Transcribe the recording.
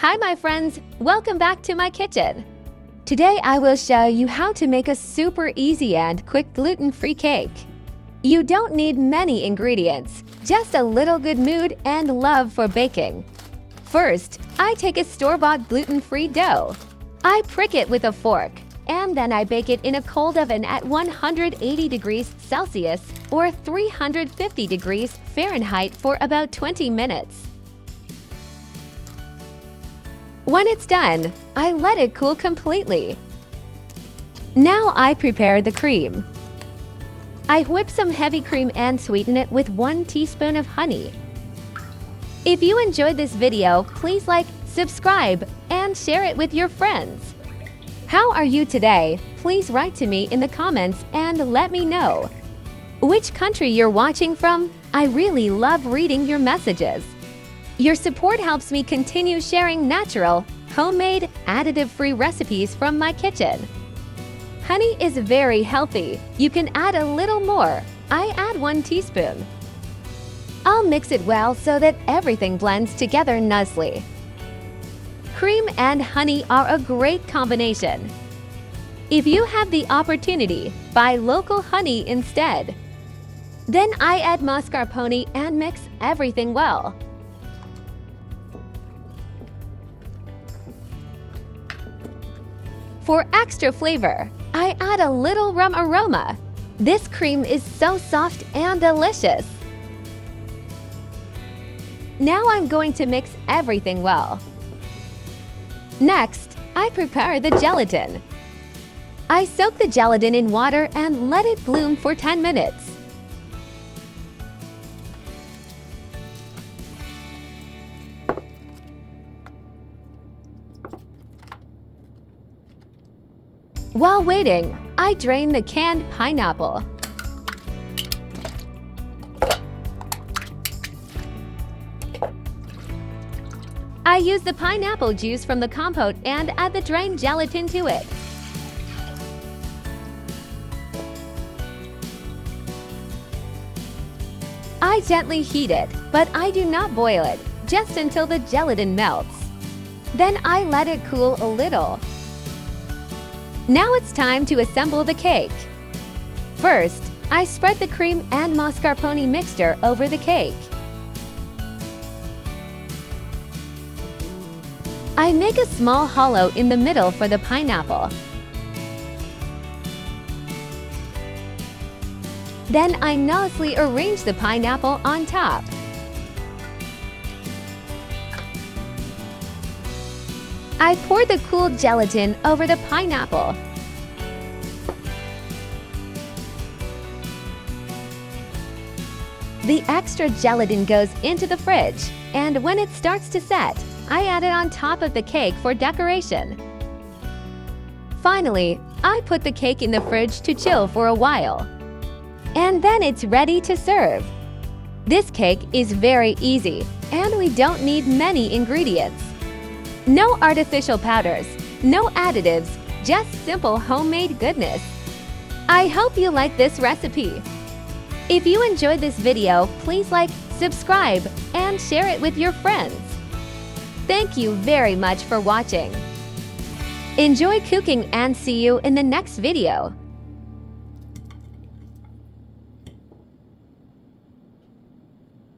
Hi my friends, welcome back to my kitchen. Today I will show you how to make a super easy and quick gluten-free cake. You don't need many ingredients, just a little good mood and love for baking. First, I take a store-bought gluten-free dough. I prick it with a fork, and then I bake it in a cold oven at 180 degrees Celsius or 350 degrees Fahrenheit for about 20 minutes. When it's done, I let it cool completely. Now I prepare the cream. I whip some heavy cream and sweeten it with 1 teaspoon of honey. If you enjoyed this video, please like, subscribe, and share it with your friends. How are you today? Please write to me in the comments and let me know. Which country you're watching from? I really love reading your messages. Your support helps me continue sharing natural, homemade, additive-free recipes from my kitchen. Honey is very healthy. You can add a little more. I add 1 teaspoon. I'll mix it well so that everything blends together nicely. Cream and honey are a great combination. If you have the opportunity, buy local honey instead. Then I add mascarpone and mix everything well. For extra flavor, I add a little rum aroma. This cream is so soft and delicious. Now I'm going to mix everything well. Next, I prepare the gelatin. I soak the gelatin in water and let it bloom for 10 minutes. While waiting, I drain the canned pineapple. I use the pineapple juice from the compote and add the drained gelatin to it. I gently heat it, but I do not boil it, just until the gelatin melts. Then I let it cool a little. Now it's time to assemble the cake. First, I spread the cream and mascarpone mixture over the cake. I make a small hollow in the middle for the pineapple. Then I nicely arrange the pineapple on top. I pour the cool gelatin over the pineapple. The extra gelatin goes into the fridge, and when it starts to set, I add it on top of the cake for decoration. Finally, I put the cake in the fridge to chill for a while. And then it's ready to serve. This cake is very easy, and we don't need many ingredients. No artificial powders, no additives, just simple homemade goodness. I hope you like this recipe. If you enjoyed this video, please like, subscribe, and share it with your friends. Thank you very much for watching. Enjoy cooking and see you in the next video.